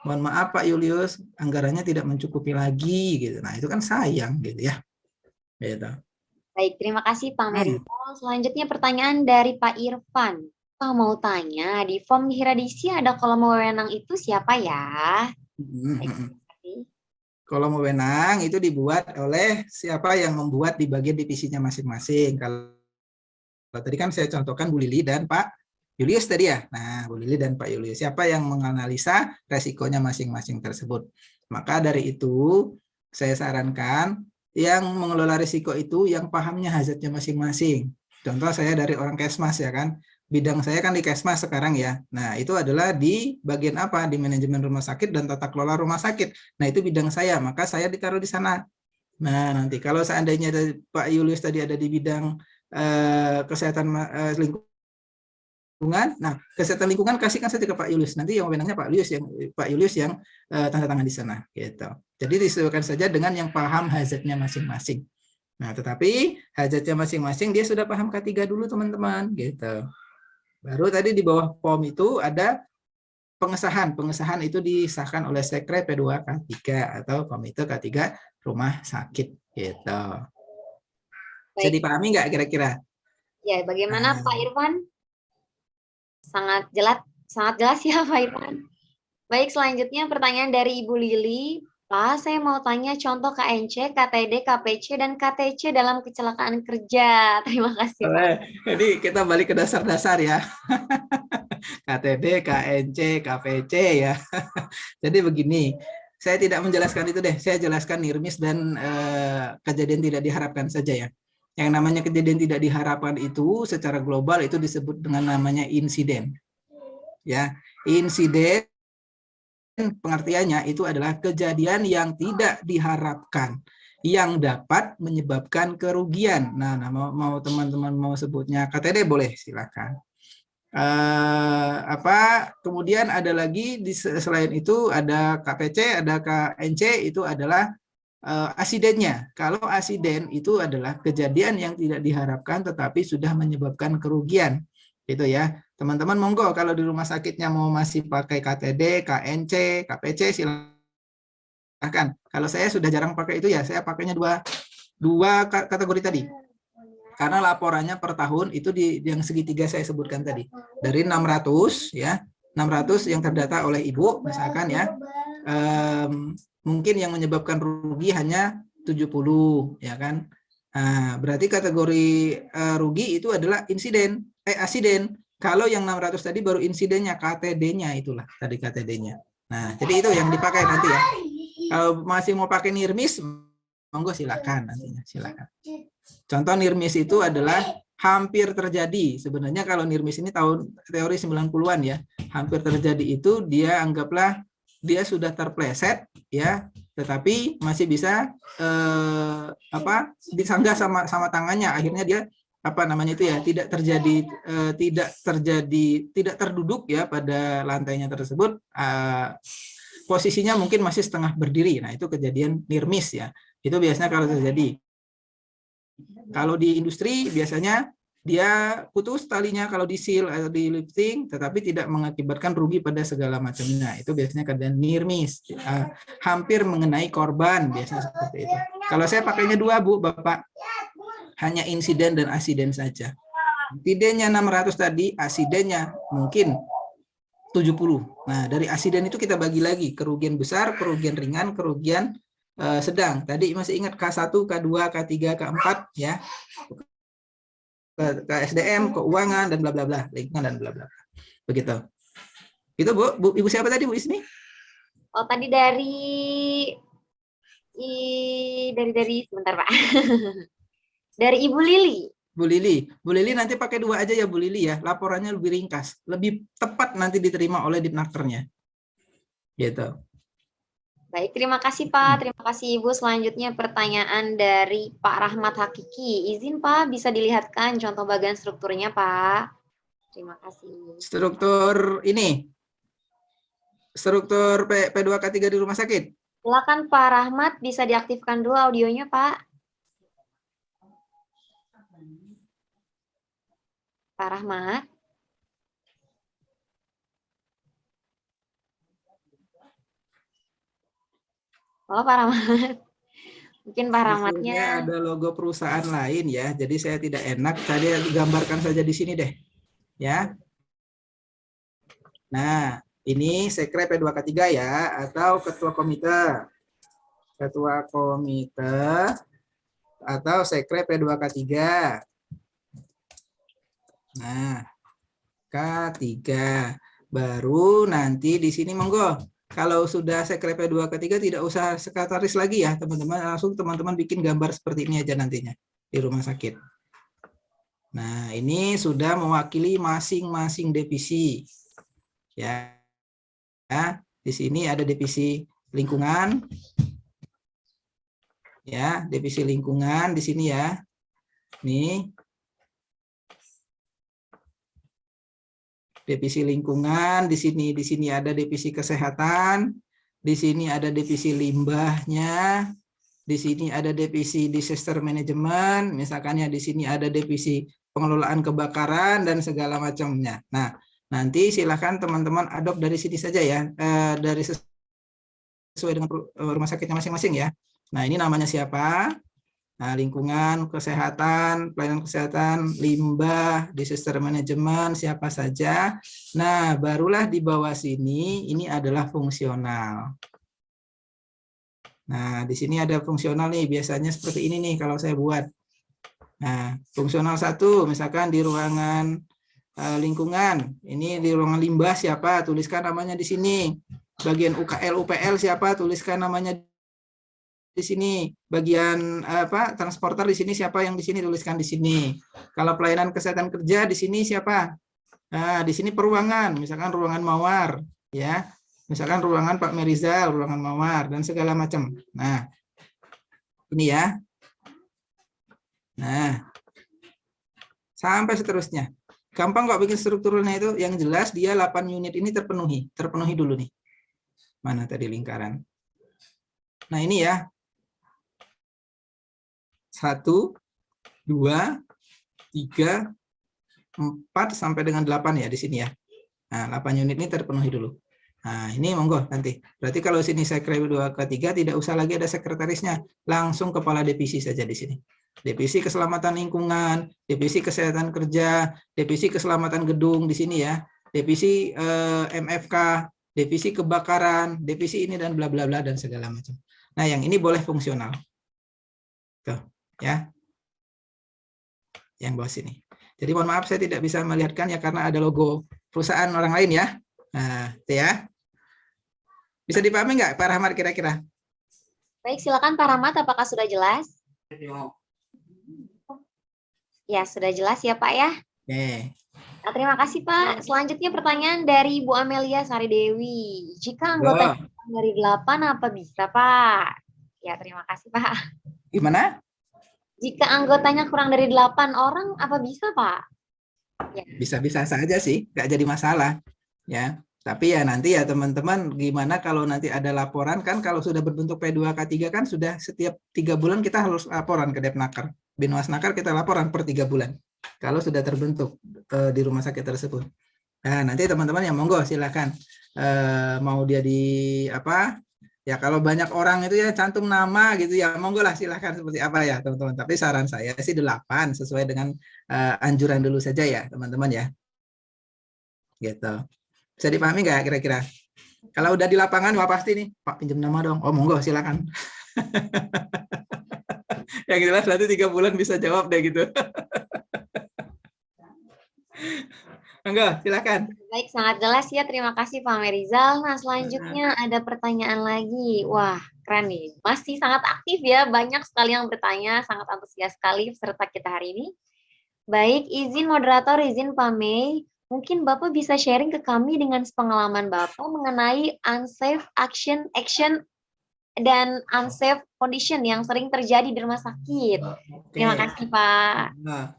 mohon maaf Pak Julius, anggarannya tidak mencukupi lagi gitu. Nah, itu kan sayang gitu ya. Gitu. Baik, terima kasih Pak Merizal. Selanjutnya pertanyaan dari Pak Irfan. Pak mau tanya, di form Hiradisi ada kolom wewenang itu siapa ya? Kolom wewenang itu dibuat oleh siapa yang membuat di bagian divisinya masing-masing. Kalau tadi kan saya contohkan Bu Lili dan Pak Julius tadi ya. Nah, Bu Lili dan Pak Julius. Siapa yang menganalisa resikonya masing-masing tersebut. Maka dari itu saya sarankan yang mengelola risiko itu yang pahamnya hazardnya masing-masing. Contoh saya dari orang Kesmas ya kan, bidang saya kan di Kesmas sekarang ya. Nah itu adalah di bagian apa? Di manajemen rumah sakit dan tata kelola rumah sakit. Nah itu bidang saya, maka saya ditaruh di sana. Nah nanti kalau seandainya Pak Julius tadi ada di bidang kesehatan lingkungan, nah kesehatan lingkungan kasihkan saja ke Pak Julius. Nanti yang wewenangnya Pak Julius yang tanda tangan di sana. Gitu. Jadi disesuaikan saja dengan yang paham hazardnya masing-masing. Nah, tetapi hazardnya masing-masing dia sudah paham K3 dulu teman-teman, gitu. Baru tadi di bawah POM itu ada pengesahan itu disahkan oleh Sekre P2K3 atau Komite K3 Rumah Sakit gitu. Bisa Baik. dipahami nggak kira-kira? Ya, bagaimana Pak Irfan? Sangat jelas ya Pak Irfan. Baik, selanjutnya pertanyaan dari Ibu Lili. Pak, saya mau tanya contoh KNC, KTD, KPC, dan KTC dalam kecelakaan kerja. Terima kasih Pak. Jadi kita balik ke dasar-dasar ya. KTD, KNC, KPC ya. Jadi begini, saya tidak menjelaskan itu deh. Saya jelaskan NIRMIS dan kejadian tidak diharapkan saja ya. Yang namanya kejadian tidak diharapkan itu secara global itu disebut dengan namanya insiden. Ya, insiden pengertiannya itu adalah kejadian yang tidak diharapkan yang dapat menyebabkan kerugian. Nah, mau teman-teman mau sebutnya KTD boleh, silakan. Kemudian ada lagi selain itu ada KPC, ada KNC, itu adalah asidennya. Kalau asiden itu adalah kejadian yang tidak diharapkan tetapi sudah menyebabkan kerugian. Gitu ya. Teman-teman monggo kalau di rumah sakitnya mau masih pakai KTD, KNC, KPC silakan. Kalau saya sudah jarang pakai itu ya, saya pakainya dua kategori tadi. Karena laporannya per tahun itu di yang segitiga saya sebutkan tadi. Dari 600 ya, 600 yang terdata oleh Ibu misalkan ya. Mungkin yang menyebabkan rugi hanya 70 ya kan. Nah, berarti kategori rugi itu adalah asiden. Kalau yang 600 tadi baru insidennya, KTD-nya itulah tadi KTD-nya. Nah, jadi itu yang dipakai nanti ya. Kalau masih mau pakai NIRMIS, monggo silakan nantinya, silakan. Contoh NIRMIS itu adalah hampir terjadi. Sebenarnya kalau NIRMIS ini tahun teori 90-an ya, hampir terjadi itu dia anggaplah dia sudah terpleset ya, tetapi masih bisa disanggah sama tangannya, akhirnya dia tidak terduduk ya pada lantainya tersebut, posisinya mungkin masih setengah berdiri. Nah, itu kejadian NIRMIS ya. Itu biasanya kalau terjadi. Kalau di industri biasanya dia putus talinya kalau di seal atau di lifting, tetapi tidak mengakibatkan rugi pada segala macamnya. Itu biasanya kejadian NIRMIS, hampir mengenai korban, biasanya seperti itu. Kalau saya pakainya dua, Bu, Bapak, hanya insiden dan asiden saja. Insidennya 600 tadi, asidennya mungkin 70. Nah, dari asiden itu kita bagi lagi, kerugian besar, kerugian ringan, kerugian sedang. Tadi masih ingat K1, K2, K3, K4 ya. Ke SDM, keuangan dan bla bla bla, lingkungan dan bla bla. Begitu. Itu Bu, Ibu siapa tadi Bu Ismi? Oh, tadi dari sebentar Pak. Dari Ibu Lili. Bu Lili nanti pakai dua aja ya Bu Lili ya. Laporannya lebih ringkas, lebih tepat nanti diterima oleh Dipnakernya. Gitu. Baik, terima kasih Pak. Terima kasih Ibu. Selanjutnya pertanyaan dari Pak Rahmat Hakiki. Izin Pak, bisa dilihatkan contoh bagian strukturnya Pak. Terima kasih. Struktur ini. Struktur P2K3 di rumah sakit. Silakan Pak Rahmat, bisa diaktifkan dulu audionya Pak. Pak Rahmat. Halo Pak Rahmat. Mungkin Pak Rahmatnya ada logo perusahaan lain ya, jadi saya tidak enak. Saya digambarkan saja di sini deh. Ya. Nah, ini Sekre P2K3 ya, atau ketua komite. Ketua komite atau Sekre P2K3. Nah, K3. Baru nanti di sini monggo. Kalau sudah Sekre P2K3 tidak usah sekretaris lagi ya, teman-teman. Langsung teman-teman bikin gambar seperti ini aja nantinya di rumah sakit. Nah, ini sudah mewakili masing-masing divisi. Ya. Di sini ada divisi lingkungan. Ya, divisi lingkungan di sini ya. Nih. Divisi lingkungan, di sini ada divisi kesehatan, di sini ada divisi limbahnya, di sini ada divisi disaster management, misalkan ya di sini ada divisi pengelolaan kebakaran dan segala macamnya. Nah, Nanti silakan teman-teman adopt dari sini saja ya, dari sesuai dengan rumah sakitnya masing-masing ya. Nah, ini namanya siapa? Nah, lingkungan, kesehatan, pelayanan kesehatan, limbah, disaster manajemen, siapa saja. Nah, barulah di bawah sini, ini adalah fungsional. Nah, di sini ada fungsional nih, biasanya seperti ini nih kalau saya buat. Nah, fungsional 1, misalkan di ruangan lingkungan, ini di ruangan limbah siapa, tuliskan namanya di sini. Bagian UKL, UPL siapa, tuliskan namanya di sini. Bagian transporter di sini siapa yang di sini, tuliskan di sini. Kalau pelayanan kesehatan kerja di sini siapa? Nah, di sini peruangan, misalkan ruangan Mawar, ya. Misalkan ruangan Pak Merizal, ruangan Mawar dan segala macam. Nah, ini ya. Nah, sampai seterusnya. Gampang kok bikin strukturnya itu, yang jelas dia 8 unit ini terpenuhi. Terpenuhi dulu nih. Mana tadi lingkaran? Nah, ini ya. 1, 2, 3, 4 sampai dengan 8 ya di sini ya. Nah, 8 unit ini terpenuhi dulu. Nah, ini monggo nanti. Berarti kalau sini sekre 2 ke 3 tidak usah lagi ada sekretarisnya, langsung kepala divisi saja di sini. Divisi keselamatan lingkungan, divisi kesehatan kerja, divisi keselamatan gedung di sini ya. Divisi MFK, divisi kebakaran, divisi ini dan bla bla bla dan segala macam. Nah, yang ini boleh fungsional. Tuh, ya. Yang bawah sini. Jadi mohon maaf saya tidak bisa melihatkan ya karena ada logo perusahaan orang lain ya. Nah, itu ya. Bisa dipahami nggak Pak Rahmat kira-kira? Baik, silakan Pak Rahmat, apakah sudah jelas? Ya, sudah jelas ya Pak ya. Oke. Nah, terima kasih Pak. Selanjutnya pertanyaan dari Bu Amelia Saridewi. Jika anggota dari 8 apa bisa Pak? Ya, terima kasih Pak. Gimana? Jika anggotanya kurang dari 8 orang apa bisa Pak? Ya. Bisa-bisa saja sih, nggak jadi masalah. Ya. Tapi ya nanti ya teman-teman gimana kalau nanti ada laporan kan kalau sudah berbentuk P2K3 kan sudah setiap 3 bulan kita harus laporan ke Depnaker. Binwasnaker kita laporan per 3 bulan. Kalau sudah terbentuk di rumah sakit tersebut. Nah, nanti teman-teman yang monggo silakan mau dia di apa? Ya kalau banyak orang itu ya cantum nama gitu ya monggo lah silakan seperti apa ya teman-teman. Tapi saran saya sih 8 sesuai dengan anjuran dulu saja ya teman-teman ya. Gitu. Bisa dipahami nggak kira-kira? Kalau udah di lapangan wah pasti nih Pak pinjam nama dong. Oh monggo silakan. Yang jelas nanti 3 bulan bisa jawab deh gitu. Enggak, silakan. Baik, sangat jelas ya. Terima kasih Pak Merizal. Nah, selanjutnya ada pertanyaan lagi. Wah, keren nih. Masih sangat aktif ya. Banyak sekali yang bertanya. Sangat antusias sekali peserta kita hari ini. Baik, izin moderator, izin Pak Mei. Mungkin Bapak bisa sharing ke kami dengan pengalaman Bapak mengenai unsafe action dan unsafe condition yang sering terjadi di rumah sakit. Oke. Terima kasih, Pak. Nah,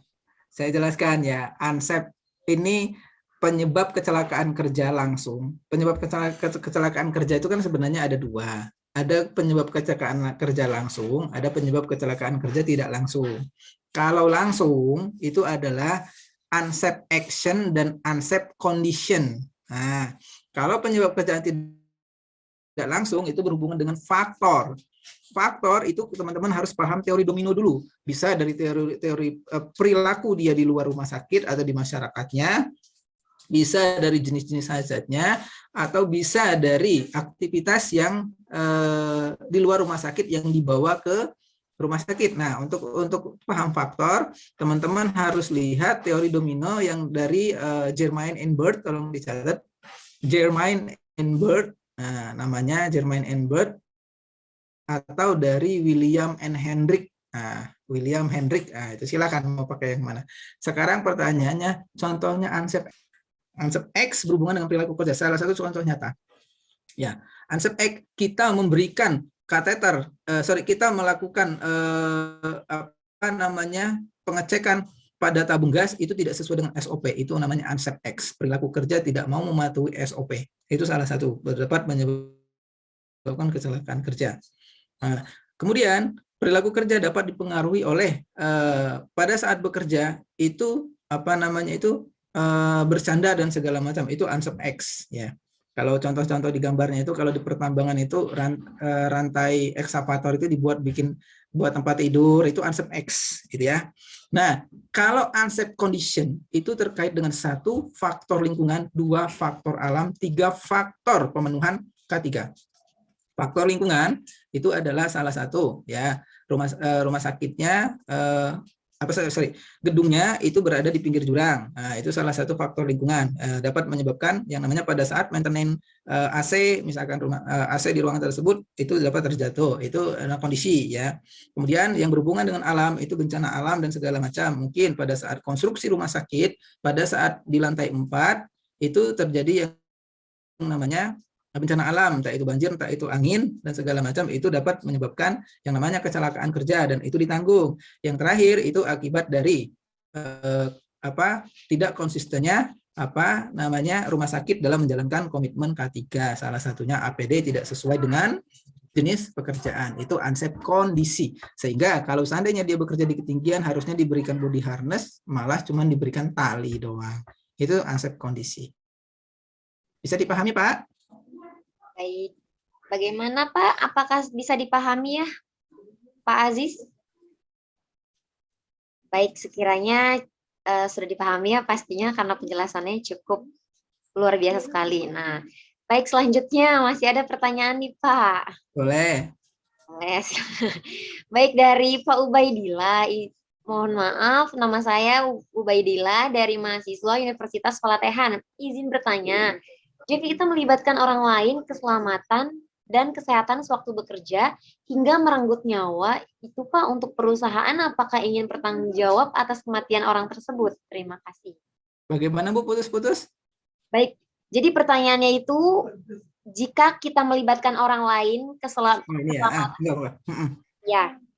saya jelaskan ya, unsafe ini penyebab kecelakaan kerja langsung. Penyebab kecelakaan kerja itu kan sebenarnya ada 2. Ada penyebab kecelakaan kerja langsung, ada penyebab kecelakaan kerja tidak langsung. Kalau langsung itu adalah unsafe action dan unsafe condition. Nah, kalau penyebab kecelakaan tidak langsung itu berhubungan dengan faktor. Faktor itu teman-teman harus paham teori domino dulu. Bisa dari teori perilaku dia di luar rumah sakit atau di masyarakatnya, bisa dari jenis-jenis hazardnya, atau bisa dari aktivitas yang di luar rumah sakit yang dibawa ke rumah sakit. Nah, untuk paham faktor, teman-teman harus lihat teori domino yang dari Germain and Bird, tolong dicatat. Germain and Bird, nah, namanya Germain and Bird, atau dari William and Hendrick. Nah, William Hendrick, nah, itu silakan mau pakai yang mana. Sekarang pertanyaannya, contohnya unsafe X berhubungan dengan perilaku kerja. Salah satu contoh nyata. Ya, unsafe X kita memberikan kateter, kita melakukan pengecekan pada tabung gas itu tidak sesuai dengan SOP. Itu namanya unsafe X. Perilaku kerja tidak mau mematuhi SOP. Itu salah satu dapat menyebabkan kecelakaan kerja. Nah, kemudian perilaku kerja dapat dipengaruhi oleh pada saat bekerja itu bercanda dan segala macam, itu ansep X ya. Kalau contoh-contoh di gambarnya itu, kalau di pertambangan itu rantai ekskavator itu dibuat buat tempat tidur, itu ansep X gitu ya. Nah, kalau ansep condition itu terkait dengan 1 faktor lingkungan, 2 faktor alam, 3 faktor pemenuhan K3. Faktor lingkungan itu adalah salah satu ya, rumah sakitnya gedungnya itu berada di pinggir jurang. Nah, itu salah satu faktor lingkungan, dapat menyebabkan yang namanya pada saat maintenance AC, misalkan AC di ruangan tersebut itu dapat terjatuh. Itu kondisi ya. Kemudian yang berhubungan dengan alam itu bencana alam dan segala macam. Mungkin pada saat konstruksi rumah sakit, pada saat di lantai 4 itu terjadi yang namanya bencana alam, entah itu banjir, entah itu angin, dan segala macam, itu dapat menyebabkan yang namanya kecelakaan kerja, dan itu ditanggung. Yang terakhir itu akibat dari tidak konsistennya rumah sakit dalam menjalankan komitmen K3, salah satunya APD tidak sesuai dengan jenis pekerjaan, itu ansep kondisi. Sehingga kalau seandainya dia bekerja di ketinggian harusnya diberikan body harness, malah cuma diberikan tali doang. Itu ansep kondisi. Bisa dipahami, Pak? Baik. Bagaimana, Pak? Apakah bisa dipahami ya, Pak Aziz? Baik, sekiranya sudah dipahami ya pastinya karena penjelasannya cukup luar biasa sekali. Nah, baik, selanjutnya masih ada pertanyaan nih, Pak. Boleh. Baik, dari Pak Ubaidillah. Mohon maaf, nama saya Ubaidillah dari mahasiswa Universitas Palatehan. Izin bertanya, jika kita melibatkan orang lain keselamatan dan kesehatan sewaktu bekerja hingga merenggut nyawa, itu Pak untuk perusahaan apakah ingin bertanggung jawab atas kematian orang tersebut? Terima kasih. Bagaimana Bu, putus-putus? Baik, jadi pertanyaannya itu, jika kita melibatkan orang lain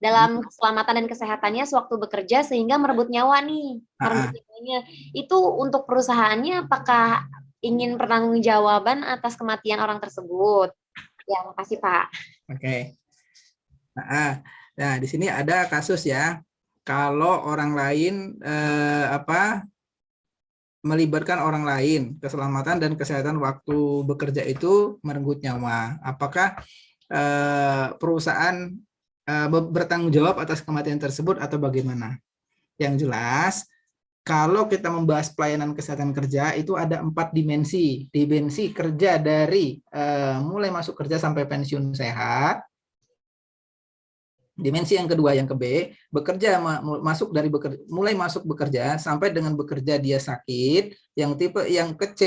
dalam keselamatan dan kesehatannya sewaktu bekerja sehingga merebut nyawa nih, itu untuk perusahaannya apakah ingin pertanggungjawaban atas kematian orang tersebut? Ya, makasih Pak. Oke. Nah, di sini ada kasus ya. Kalau orang lain melibatkan orang lain, keselamatan dan kesehatan waktu bekerja itu merenggut nyawa. Apakah perusahaan bertanggung jawab atas kematian tersebut atau bagaimana? Yang jelas, kalau kita membahas pelayanan kesehatan kerja itu ada 4 dimensi. Dimensi kerja dari mulai masuk kerja sampai pensiun sehat. Dimensi yang kedua, yang ke B, bekerja mulai masuk bekerja sampai dengan bekerja dia sakit. Yang ke C,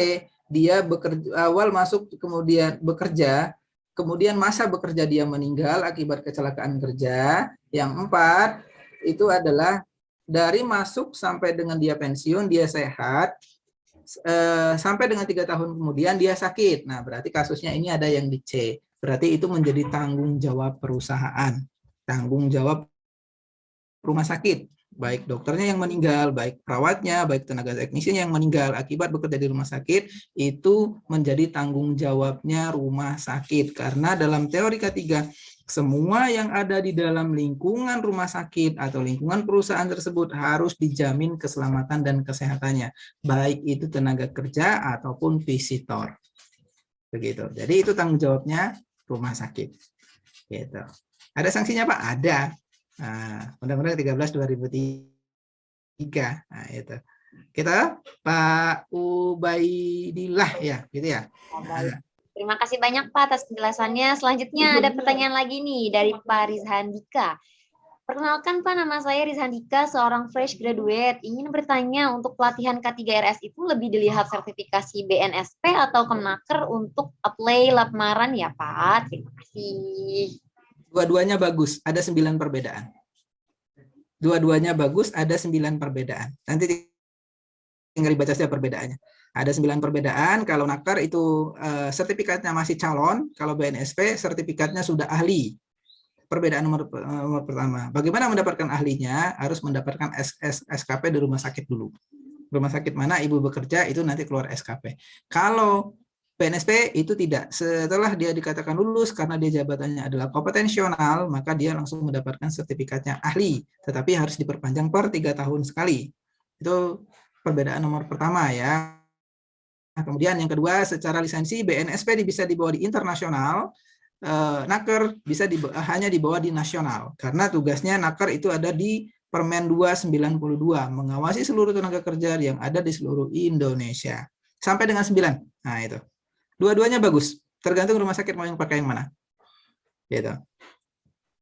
dia awal masuk kemudian bekerja, kemudian masa bekerja dia meninggal akibat kecelakaan kerja. Yang 4 itu adalah dari masuk sampai dengan dia pensiun, dia sehat, sampai dengan 3 tahun kemudian dia sakit. Nah, berarti kasusnya ini ada yang di C. Berarti itu menjadi tanggung jawab perusahaan, tanggung jawab rumah sakit. Baik dokternya yang meninggal, baik perawatnya, baik tenaga teknisnya yang meninggal akibat bekerja di rumah sakit, itu menjadi tanggung jawabnya rumah sakit. Karena dalam teori K3, semua yang ada di dalam lingkungan rumah sakit atau lingkungan perusahaan tersebut harus dijamin keselamatan dan kesehatannya, baik itu tenaga kerja ataupun visitor. Begitu. Jadi itu tanggung jawabnya rumah sakit. Gitu. Ada sanksinya Pak? Ada. Undang-Undang 13/2003. Nah, itu. Kita Pak Ubaidillah ya, gitu ya. Terima kasih banyak Pak atas penjelasannya. Selanjutnya ada pertanyaan lagi nih dari Pak Rizhan Dika. Perkenalkan Pak, nama saya Rizhan Dika, seorang fresh graduate. Ingin bertanya, untuk pelatihan K3RS itu lebih dilihat sertifikasi BNSP atau Kemenaker untuk apply lamaran ya Pak? Terima kasih. Dua-duanya bagus, ada 9 perbedaan. Dua-duanya bagus, ada 9 perbedaan. Nanti tinggal dibaca saja perbedaannya. Ada 9 perbedaan. Kalau Naker itu sertifikatnya masih calon, kalau BNSP sertifikatnya sudah ahli. Perbedaan nomor pertama. Bagaimana mendapatkan ahlinya? Harus mendapatkan SKP di rumah sakit dulu. Rumah sakit mana ibu bekerja itu nanti keluar SKP. Kalau BNSP itu tidak. Setelah dia dikatakan lulus karena dia jabatannya adalah kompetensional, maka dia langsung mendapatkan sertifikatnya ahli. Tetapi harus diperpanjang per 3 tahun sekali. Itu perbedaan nomor pertama ya. Nah, kemudian yang kedua, secara lisensi BNSP bisa dibawa di internasional, Naker bisa hanya dibawa di nasional, karena tugasnya Naker itu ada di Permen 292, mengawasi seluruh tenaga kerja yang ada di seluruh Indonesia. Sampai dengan 9. Nah, itu. Dua-duanya bagus, tergantung rumah sakit mau yang pakai yang mana. Gitu.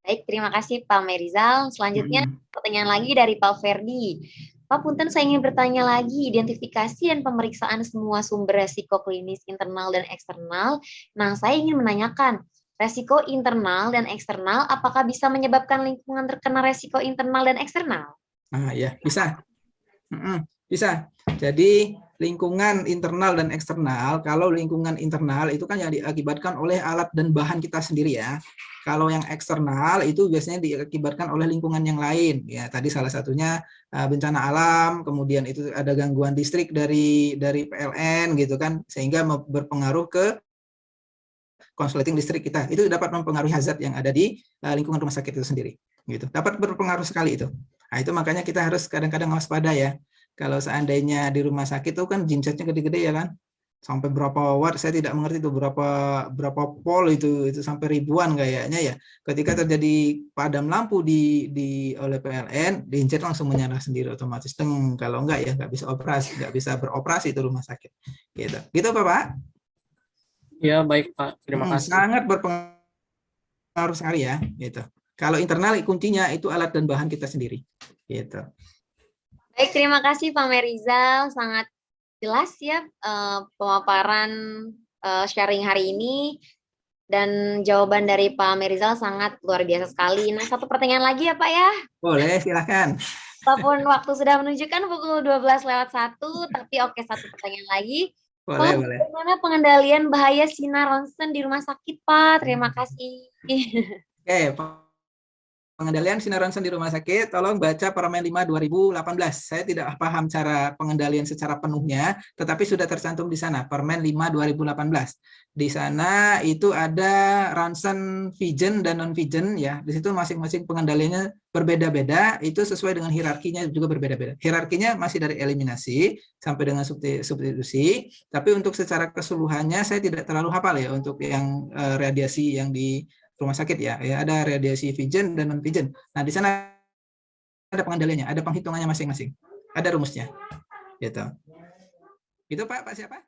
Baik, terima kasih Pak Merizal. Selanjutnya pertanyaan lagi dari Pak Ferdi. Pak Punten, saya ingin bertanya lagi, identifikasi dan pemeriksaan semua sumber resiko klinis internal dan eksternal. Nah, saya ingin menanyakan, resiko internal dan eksternal apakah bisa menyebabkan lingkungan terkena resiko internal dan eksternal? Nah, ya, bisa. Bisa. Jadi lingkungan internal dan eksternal, kalau lingkungan internal itu kan yang diakibatkan oleh alat dan bahan kita sendiri ya. Kalau yang eksternal itu biasanya diakibatkan oleh lingkungan yang lain. Ya, tadi salah satunya bencana alam, kemudian itu ada gangguan listrik dari PLN gitu kan, sehingga berpengaruh ke konsleting listrik kita. Itu dapat mempengaruhi hazard yang ada di lingkungan rumah sakit itu sendiri. Gitu. Dapat berpengaruh sekali itu. Nah, itu makanya kita harus kadang-kadang waspada ya. Kalau seandainya di rumah sakit itu kan gensetnya gede-gede ya kan, sampai berapa watt saya tidak mengerti itu berapa volt itu sampai ribuan kayaknya ya. Ketika terjadi padam lampu oleh PLN, genset langsung menyala sendiri otomatis. Kalau enggak ya nggak bisa beroperasi itu rumah sakit. Gitu Pak. Ya baik Pak, terima kasih. Sangat berpengaruh sekali ya. Gitu. Kalau internal kuncinya itu alat dan bahan kita sendiri. Gitu. Baik, terima kasih Pak Merizal, sangat jelas ya pemaparan sharing hari ini, dan jawaban dari Pak Merizal sangat luar biasa sekali. Nah, satu pertanyaan lagi ya Pak ya. Boleh, silakan. Walaupun waktu sudah menunjukkan pukul 12:01, tapi oke, satu pertanyaan lagi. Boleh. Bagaimana pengendalian bahaya sinar ronsen di rumah sakit Pak? Terima kasih. Oke, pengendalian sinar ronsen di rumah sakit, tolong baca Permen 5 2018. Saya tidak paham cara pengendalian secara penuhnya, tetapi sudah tercantum di sana, Permen 5 2018. Di sana itu ada ronsen vision dan non-vision ya. Di situ masing-masing pengendaliannya berbeda-beda, itu sesuai dengan hierarkinya juga berbeda-beda. Hierarkinya masih dari eliminasi sampai dengan substitusi, tapi untuk secara keseluruhannya saya tidak terlalu hafal ya untuk yang radiasi yang di rumah sakit ya, ada radiasi vision dan non vision. Nah, di sana ada pengendaliannya, ada penghitungannya masing-masing, ada rumusnya. Gitu. Itu Pak siapa?